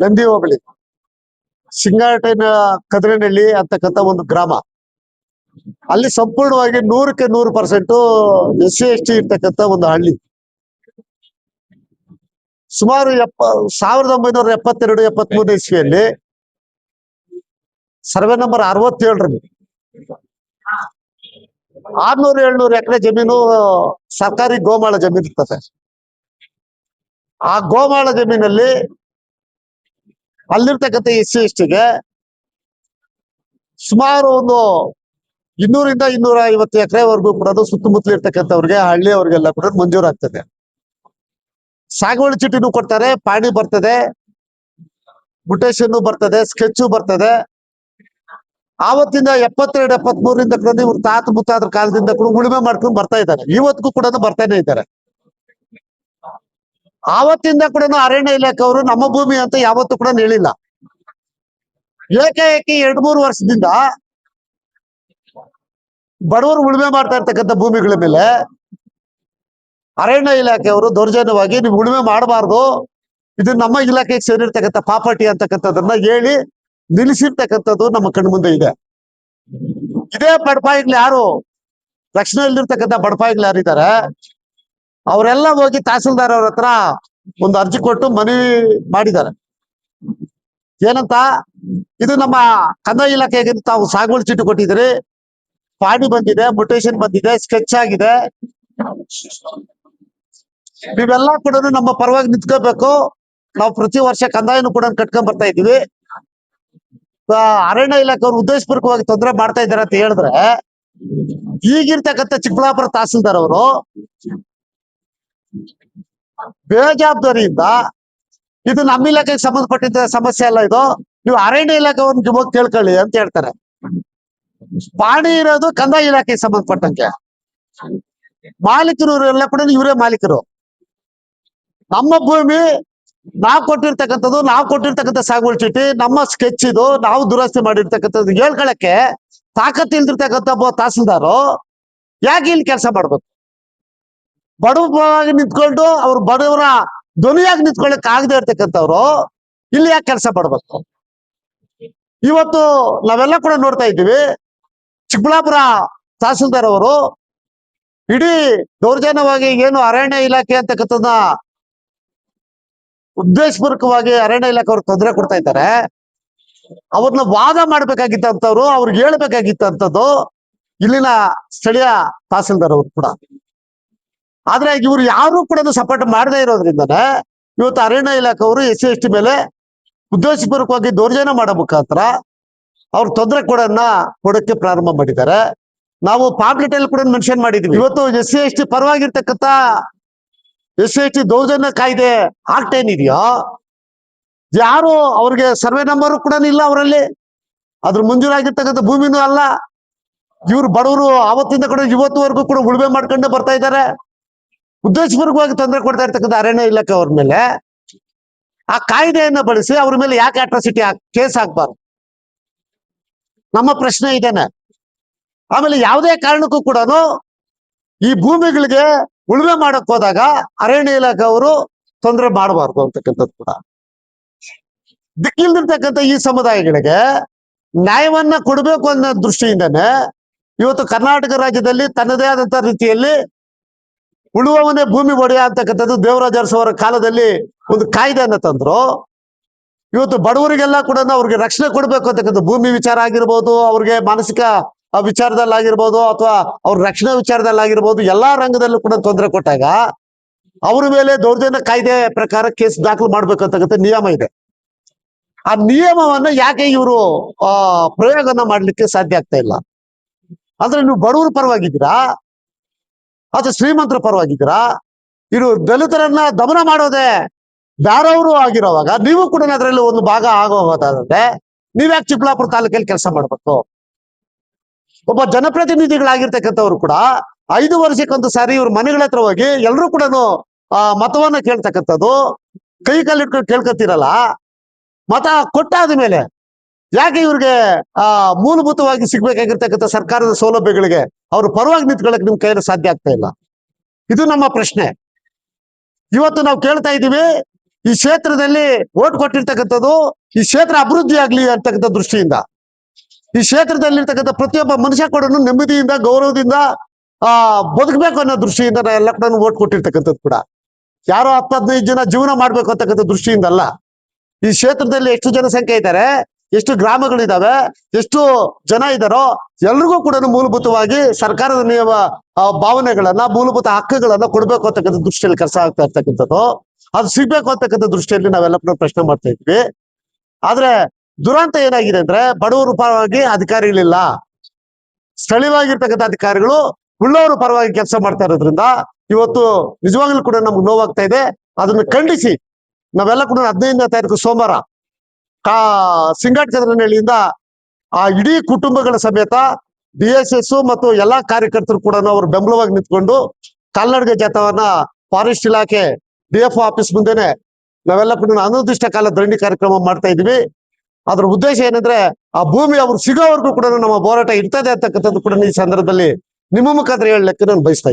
ನಂದಿ ಹೋಬಳಿ ಸಿಂಗಾಟೈನ ಕದ್ರನಹಳ್ಳಿ ಅಂತಕ್ಕಂಥ ಒಂದು ಗ್ರಾಮ. ಅಲ್ಲಿ ಸಂಪೂರ್ಣವಾಗಿ 100% SC ST ಇರ್ತಕ್ಕಂಥ ಒಂದು ಹಳ್ಳಿ. ಸುಮಾರು 1972-73 ಇಸ್ವಿಯಲ್ಲಿ ಸರ್ವೆ ನಂಬರ್ 67ರಲ್ಲಿ 600-700 ಎಕರೆ ಜಮೀನು ಸರ್ಕಾರಿ ಗೋಮಾಳ ಜಮೀನು ಇರ್ತದೆ. ಆ ಗೋಮಾಳ ಜಮೀನಲ್ಲಿ ಅಲ್ಲಿರ್ತಕ್ಕಂಥ SC STಗೆ ಸುಮಾರು ಒಂದು 200-250 ಎಕರೆವರೆಗೂ ಕೂಡ ಸುತ್ತಮುತ್ತಲು ಇರ್ತಕ್ಕಂಥವ್ರಿಗೆ, ಹಳ್ಳಿಯವ್ರಿಗೆಲ್ಲ ಕೂಡ ಮಂಜೂರಾಗ್ತದೆ. ಸಾಗುವಳಿ ಚೀಟಿನೂ ಕೊಡ್ತಾರೆ, ಪಾಣಿ ಬರ್ತದೆ, ಮುಟೇಶನ್ ಬರ್ತದೆ, ಸ್ಕೆಚ್ ಬರ್ತದೆ. ಆವತ್ತಿಂದ 72-73ರಿಂದ ಕೂಡ ಇವ್ರು ತಾತ ಮುತ್ತಾದ್ರ ಕಾಲದಿಂದ ಕೂಡ ಉಳುಮೆ ಮಾಡ್ಕೊಂಡು ಬರ್ತಾ ಇದ್ದಾರೆ. ಇವತ್ತಿಗೂ ಕೂಡ ಬರ್ತಾನೆ ಇದ್ದಾರೆ. ಆವತ್ತಿಂದ ಕೂಡ ಅರಣ್ಯ ಇಲಾಖೆ ಅವರು ನಮ್ಮ ಭೂಮಿ ಅಂತ ಯಾವತ್ತೂ ಕೂಡ ಹೇಳಿಲ್ಲ. ಏಕಾಏಕಿ 2-3 ವರ್ಷದಿಂದ ಬಡವರು ಉಳುಮೆ ಮಾಡ್ತಾ ಇರ್ತಕ್ಕಂಥ ಭೂಮಿಗಳ ಮೇಲೆ ಅರಣ್ಯ ಇಲಾಖೆಯವರು ದೌರ್ಜನ್ಯವಾಗಿ ನೀವು ಉಳುಮೆ ಮಾಡಬಾರ್ದು, ಇದು ನಮ್ಮ ಇಲಾಖೆಗೆ ಸೇರಿರ್ತಕ್ಕಂಥ ಪ್ರಾಪರ್ಟಿ ಅಂತಕ್ಕಂಥದ್ದನ್ನ ಹೇಳಿ ನಿಲ್ಲಿಸಿರ್ತಕ್ಕಂಥದ್ದು ನಮ್ಮ ಕಣ್ಣು ಮುಂದೆ ಇದೆ. ಇದೇ ಬಡಪಾಯಿಗಳು ಯಾರು ರಕ್ಷಣೆಯಲ್ಲಿರ್ತಕ್ಕಂಥ ಬಡಪಾಯಿಗಳು ಯಾರಿದ್ದಾರೆ ಅವರೆಲ್ಲ ಹೋಗಿ ತಹಸೀಲ್ದಾರ್ ಅವ್ರ ಹತ್ರ ಒಂದು ಅರ್ಜಿ ಕೊಟ್ಟು ಮನವಿ ಮಾಡಿದ್ದಾರೆ. ಏನಂತ, ಇದು ನಮ್ಮ ಕಂದಾಯ ಇಲಾಖೆಗೆ ತಾವು ಸಾಗುವಳಿ ಚೀಟಿ ಕೊಟ್ಟಿದ್ರಿ, ಪಾಣಿ ಬಂದಿದೆ, ಮುಟೇಶನ್ ಬಂದಿದೆ, ಸ್ಕೆಚ್ ಆಗಿದೆ, ನೀವೆಲ್ಲ ಕೂಡ ನಮ್ಮ ಪರವಾಗಿ ನಿಂತ್ಕೋಬೇಕು. ನಾವು ಪ್ರತಿ ವರ್ಷ ಕಂದಾಯನು ಕೂಡ ಕಟ್ಕೊಂಡ್ ಬರ್ತಾ ಇದೀವಿ. ಅರಣ್ಯ ಇಲಾಖೆ ಅವರು ಉದ್ದೇಶಪೂರ್ವಕವಾಗಿ ತೊಂದರೆ ಮಾಡ್ತಾ ಇದ್ದಾರೆ ಅಂತ ಹೇಳಿದ್ರೆ, ಈಗಿರ್ತಕ್ಕಂಥ ಚಿಕ್ಕಬಳ್ಳಾಪುರ ತಹಸೀಲ್ದಾರ್ ಅವರು ಬೇಜವಾಬ್ದಾರಿಯಿಂದ ಇದು ನಮ್ಮ ಇಲಾಖೆಗೆ ಸಂಬಂಧಪಟ್ಟಿದ್ದ ಸಮಸ್ಯೆ ಅಲ್ಲ, ಇದು ನೀವು ಅರಣ್ಯ ಇಲಾಖೆ ಅವ್ರನ್ನ ಹೋಗಿ ಕೇಳ್ಕೊಳ್ಳಿ ಅಂತ ಹೇಳ್ತಾರೆ. ಪಾಣಿ ಇರೋದು ಕಂದಾಯ ಇಲಾಖೆಗೆ ಸಂಬಂಧಪಟ್ಟಂಗೆ, ಮಾಲೀಕರು ಎಲ್ಲ ಕೂಡ ಇವರೇ ಮಾಲೀಕರು. ನಮ್ಮ ಭೂಮಿ ನಾವು ಕೊಟ್ಟಿರ್ತಕ್ಕಂಥ ಸಾಗುವಳಿ ಚೀಟಿ, ನಮ್ಮ ಸ್ಕೆಚ್ ಇದು, ನಾವು ದುರಸ್ತಿ ಮಾಡಿರ್ತಕ್ಕಂಥದ್ದು ಹೇಳ್ಕೊಳಕ್ಕೆ ತಾಕತ್ ಇಲ್ದಿರ್ತಕ್ಕಂಥ ತಹಸೀಲ್ದಾರು ಯಾಕೆ ಇಲ್ಲಿ ಕೆಲಸ ಮಾಡ್ಬೇಕು? ಬಡವರಾಗಿ ನಿಂತ್ಕೊಂಡು ಅವ್ರು ಬಡವರ ಧ್ವನಿಯಾಗಿ ನಿಂತ್ಕೊಳ್ಳಕ್ ಆಗದೆ ಇರ್ತಕ್ಕಂಥವ್ರು ಇಲ್ಲಿ ಯಾಕೆ ಕೆಲಸ ಮಾಡ್ಬೇಕು? ಇವತ್ತು ನಾವೆಲ್ಲ ಕೂಡ ನೋಡ್ತಾ ಇದ್ದೀವಿ, ಚಿಕ್ಕಬಳ್ಳಾಪುರ ತಹಸೀಲ್ದಾರ್ ಅವರು ಇಡೀ ದೌರ್ಜನ್ಯವಾಗಿ ಏನು ಅರಣ್ಯ ಇಲಾಖೆ ಅಂತಕ್ಕಂಥದ್ದ ಉದ್ದೇಶಪೂರ್ವಕವಾಗಿ ಅರಣ್ಯ ಇಲಾಖೆ ಅವ್ರಿಗೆ ತೊಂದರೆ ಕೊಡ್ತಾ ಇದ್ದಾರೆ. ಅವ್ರನ್ನ ವಾದ ಮಾಡ್ಬೇಕಾಗಿತ್ತಂತವ್ರು, ಅವ್ರಿಗೆ ಹೇಳ್ಬೇಕಾಗಿತ್ತಂಥದ್ದು ಇಲ್ಲಿನ ಸ್ಥಳೀಯ ತಹಸೀಲ್ದಾರ್ ಅವರು ಕೂಡ. ಆದ್ರೆ ಇವ್ರು ಯಾರು ಕೂಡ ಸಪೋರ್ಟ್ ಮಾಡದೇ ಇರೋದ್ರಿಂದನೇ ಇವತ್ತು ಅರಣ್ಯ ಇಲಾಖೆ ಅವರು SC ST ಮೇಲೆ ಉದ್ದೇಶಪೂರ್ವಕವಾಗಿ ದೌರ್ಜನ್ಯ ಮಾಡೋ ಮುಖಾಂತರ ಅವ್ರ ತೊಂದರೆ ಕೊಡಕ್ಕೆ ಪ್ರಾರಂಭ ಮಾಡಿದ್ದಾರೆ. ನಾವು ಪಾಂಪ್ಲೆಟ್ ಅಲ್ಲಿ ಕೂಡ ಮೆನ್ಷನ್ ಮಾಡಿದ್ವಿ. ಇವತ್ತು SC ST ಪರವಾಗಿರ್ತಕ್ಕಂಥ SC ST ದೌರ್ಜನ್ಯ ಕಾಯ್ದೆ ಆಕ್ಟ್ ಏನಿದೆಯೋ, ಯಾರು ಅವ್ರಿಗೆ ಸರ್ವೆ ನಂಬರು ಕೂಡ ಇಲ್ಲ, ಅವರಲ್ಲಿ ಅದ್ರ ಮಂಜೂರಾಗಿರ್ತಕ್ಕಂಥ ಭೂಮಿನೂ ಅಲ್ಲ. ಇವ್ರು ಬಡವರು ಆವತ್ತಿಂದ ಕೂಡ ಇವತ್ತುವರೆಗೂ ಕೂಡ ಉಳುಮೆ ಮಾಡ್ಕೊಂಡೇ ಬರ್ತಾ ಇದ್ದಾರೆ. ಉದ್ದೇಶಪೂರ್ವಕವಾಗಿ ತೊಂದರೆ ಕೊಡ್ತಾ ಇರ್ತಕ್ಕಂಥ ಅರಣ್ಯ ಇಲಾಖೆ ಅವ್ರ ಮೇಲೆ ಆ ಕಾಯ್ದೆಯನ್ನ ಬಳಸಿ ಅವ್ರ ಮೇಲೆ ಯಾಕೆ ಅಟ್ರಾಸಿಟಿ ಕೇಸ್ ಹಾಕ್ಬಾರ್ದು ನಮ್ಮ ಪ್ರಶ್ನೆ ಇದೇನೆ. ಆಮೇಲೆ ಯಾವುದೇ ಕಾರಣಕ್ಕೂ ಕೂಡ ಈ ಭೂಮಿಗಳಿಗೆ ಉಳುಮೆ ಮಾಡಕ್ ಹೋದಾಗ ಅರಣ್ಯ ಇಲಾಖೆ ಅವರು ತೊಂದರೆ ಮಾಡಬಾರ್ದು ಅಂತಕ್ಕಂಥದ್ದು ಕೂಡ. ದಿಕ್ಕಿಲ್ದಿರ್ತಕ್ಕಂಥ ಈ ಸಮುದಾಯಗಳಿಗೆ ನ್ಯಾಯವನ್ನ ಕೊಡಬೇಕು ಅನ್ನೋ ದೃಷ್ಟಿಯಿಂದನೇ ಇವತ್ತು ಕರ್ನಾಟಕ ರಾಜ್ಯದಲ್ಲಿ ತನ್ನದೇ ಆದಂತ ರೀತಿಯಲ್ಲಿ ಉಳುವವನೇ ಭೂಮಿ ಒಡೆಯ ಅಂತಕ್ಕಂಥದ್ದು ದೇವರಾಜ ಅರಸು ಅವರ ಕಾಲದಲ್ಲಿ ಒಂದು ಕಾಯ್ದೆಯನ್ನ ತಂದ್ರು. ಇವತ್ತು ಬಡವರಿಗೆಲ್ಲ ಕೂಡ ಅವ್ರಿಗೆ ರಕ್ಷಣೆ ಕೊಡ್ಬೇಕು ಅಂತಕ್ಕಂಥ ಭೂಮಿ ವಿಚಾರ ಆಗಿರ್ಬೋದು, ಅವ್ರಿಗೆ ಮಾನಸಿಕ ವಿಚಾರದಲ್ಲಾಗಿರ್ಬೋದು, ಅಥವಾ ಅವ್ರ ರಕ್ಷಣೆ ವಿಚಾರದಲ್ಲಾಗಿರ್ಬೋದು, ಎಲ್ಲಾ ರಂಗದಲ್ಲೂ ಕೂಡ ತೊಂದರೆ ಕೊಟ್ಟಾಗ ಅವ್ರ ಮೇಲೆ ದೌರ್ಜನ್ಯ ಕಾಯ್ದೆ ಪ್ರಕಾರ ಕೇಸ್ ದಾಖಲು ಮಾಡ್ಬೇಕು ಅಂತಕ್ಕಂಥ ನಿಯಮ ಇದೆ. ಆ ನಿಯಮವನ್ನ ಯಾಕೆ ಇವರು ಪ್ರಯೋಗನ ಮಾಡ್ಲಿಕ್ಕೆ ಸಾಧ್ಯ ಆಗ್ತಾ ಇಲ್ಲ? ಅಂದ್ರೆ ನೀವು ಬಡವರ ಪರವಾಗಿದ್ದೀರಾ ಅಥವಾ ಶ್ರೀಮಂತರ ಪರವಾಗಿದ್ದೀರಾ? ಇದು ದಲಿತರನ್ನ ದಮನ ಮಾಡೋದೇ ಬೇರೆಯವರು ಆಗಿರೋವಾಗ ನೀವು ಕೂಡ ಅದರಲ್ಲಿ ಒಂದು ಭಾಗ ಆಗೋದಾದ್ರೆ ನೀವ್ಯಾಕೆ ಚಿಕ್ಕಬಳ್ಳಾಪುರ ತಾಲೂಕಲ್ಲಿ ಕೆಲಸ ಮಾಡ್ಬೇಕು? ಒಬ್ಬ ಜನಪ್ರತಿನಿಧಿಗಳಾಗಿರ್ತಕ್ಕಂಥವ್ರು ಕೂಡ 5 ವರ್ಷಕ್ಕೊಂದು ಸಾರಿ ಇವ್ರ ಮನೆಗಳ ಹತ್ರ ಹೋಗಿ ಎಲ್ರು ಕೂಡ ಮತವನ್ನ ಕೇಳ್ತಕ್ಕಂಥದ್ದು, ಕೈ ಕಾಲಿಟ್ಕೊಂಡು ಕೇಳ್ಕೊತಿರಲ್ಲ. ಮತ ಕೊಟ್ಟಾದ ಮೇಲೆ ಯಾಕೆ ಇವ್ರಿಗೆ ಮೂಲಭೂತವಾಗಿ ಸಿಗ್ಬೇಕಾಗಿರ್ತಕ್ಕಂಥ ಸರ್ಕಾರದ ಸೌಲಭ್ಯಗಳಿಗೆ ಅವ್ರ ಪರವಾಗಿ ನಿಂತ್ಕೊಳ್ಳಕ್ ನಿಮ್ ಕೈಯಲ್ಲಿ ಸಾಧ್ಯ ಆಗ್ತಾ ಇಲ್ಲ? ಇದು ನಮ್ಮ ಪ್ರಶ್ನೆ. ಇವತ್ತು ನಾವು ಕೇಳ್ತಾ ಇದ್ದೀವಿ, ಈ ಕ್ಷೇತ್ರದಲ್ಲಿ ಓಟ್ ಕೊಟ್ಟಿರ್ತಕ್ಕಂಥದ್ದು ಈ ಕ್ಷೇತ್ರ ಅಭಿವೃದ್ಧಿ ಆಗ್ಲಿ ಅಂತಕ್ಕಂಥ ದೃಷ್ಟಿಯಿಂದ, ಈ ಕ್ಷೇತ್ರದಲ್ಲಿರ್ತಕ್ಕಂಥ ಪ್ರತಿಯೊಬ್ಬ ಮನುಷ್ಯ ಕೂಡ ನೆಮ್ಮದಿಯಿಂದ ಗೌರವದಿಂದ ಬದುಕಬೇಕು ಅನ್ನೋ ದೃಷ್ಟಿಯಿಂದ ಎಲ್ಲ ಕೂಡ ಓಟ್ ಕೊಟ್ಟಿರ್ತಕ್ಕಂಥದ್ದು ಕೂಡ. ಯಾರೋ 10-15 ಜನ ಜೀವನ ಮಾಡ್ಬೇಕು ಅಂತಕ್ಕಂಥ ದೃಷ್ಟಿಯಿಂದ ಅಲ್ಲ. ಈ ಕ್ಷೇತ್ರದಲ್ಲಿ ಎಷ್ಟು ಜನಸಂಖ್ಯೆ ಇದ್ದಾರೆ, ಎಷ್ಟು ಗ್ರಾಮಗಳಿದಾವೆ, ಎಷ್ಟು ಜನ ಇದ್ದಾರೋ ಎಲ್ರಿಗೂ ಕೂಡ ಮೂಲಭೂತವಾಗಿ ಸರ್ಕಾರದ ನಿಯಮ ಭಾವನೆಗಳನ್ನ, ಮೂಲಭೂತ ಹಕ್ಕುಗಳನ್ನ ಕೊಡ್ಬೇಕು ಅಂತಕ್ಕಂಥ ದೃಷ್ಟಿಯಲ್ಲಿ ಕೆಲಸ ಆಗ್ತಾ ಇರ್ತಕ್ಕಂಥದ್ದು. ಅದು ಸಿಗ್ಬೇಕು ಅಂತಕ್ಕಂಥ ದೃಷ್ಟಿಯಲ್ಲಿ ನಾವೆಲ್ಲ ಕೂಡ ಪ್ರಶ್ನೆ ಮಾಡ್ತಾ ಇದ್ವಿ. ಆದ್ರೆ ದುರಂತ ಏನಾಗಿದೆ ಅಂದ್ರೆ ಬಡವರ ಪರವಾಗಿ ಅಧಿಕಾರಿಗಳಿಲ್ಲ, ಸ್ಥಳೀಯವಾಗಿರ್ತಕ್ಕಂಥ ಅಧಿಕಾರಿಗಳು ಉಳ್ಳವರ ಪರವಾಗಿ ಕೆಲಸ ಮಾಡ್ತಾ ಇರೋದ್ರಿಂದ ಇವತ್ತು ನಿಜವಾಗ್ಲೂ ಕೂಡ ನಮ್ಗೆ ನೋವಾಗ್ತಾ ಇದೆ. ಅದನ್ನ ಖಂಡಿಸಿ ನಾವೆಲ್ಲ ಕೂಡ 15ನೇ ತಾರೀಕು ಸೋಮವಾರ ಸಿಂಗಾಟಕದ್ರನಹಳ್ಳಿಯಿಂದ ಇಡೀ ಕುಟುಂಬಗಳ ಸಮೇತ DSS ಮತ್ತು ಎಲ್ಲಾ ಕಾರ್ಯಕರ್ತರು ಕೂಡ ಅವರು ಬೆಂಬಲವಾಗಿ ನಿಂತ್ಕೊಂಡು ಕಾಲ್ನಡಿಗೆ ಜಾಥವನ್ನ ಫಾರೆಸ್ಟ್ ಇಲಾಖೆ DFO ಆಫೀಸ್ ಮುಂದೆನೆ ನಾವೆಲ್ಲ ಕೂಡ ಅನಿರ್ದಿಷ್ಟ ಕಾಲ ಧರಣಿ ಕಾರ್ಯಕ್ರಮ ಮಾಡ್ತಾ ಇದೀವಿ. ಅದ್ರ ಉದ್ದೇಶ ಏನಂದ್ರೆ ಆ ಭೂಮಿ ಅವ್ರು ಸಿಗೋವರೆಗೂ ಕೂಡ ನಮ್ಮ ಹೋರಾಟ ಇರ್ತದೆ ಅಂತಕ್ಕಂಥದ್ದು ಕೂಡ ಈ ಸಂದರ್ಭದಲ್ಲಿ ನಿಮ್ಮ ಮುಖಾಂತರ ಹೇಳಲಿಕ್ಕೆ ನಾನು ಬಯಸ್ತಾ ಇದ್ದೀನಿ.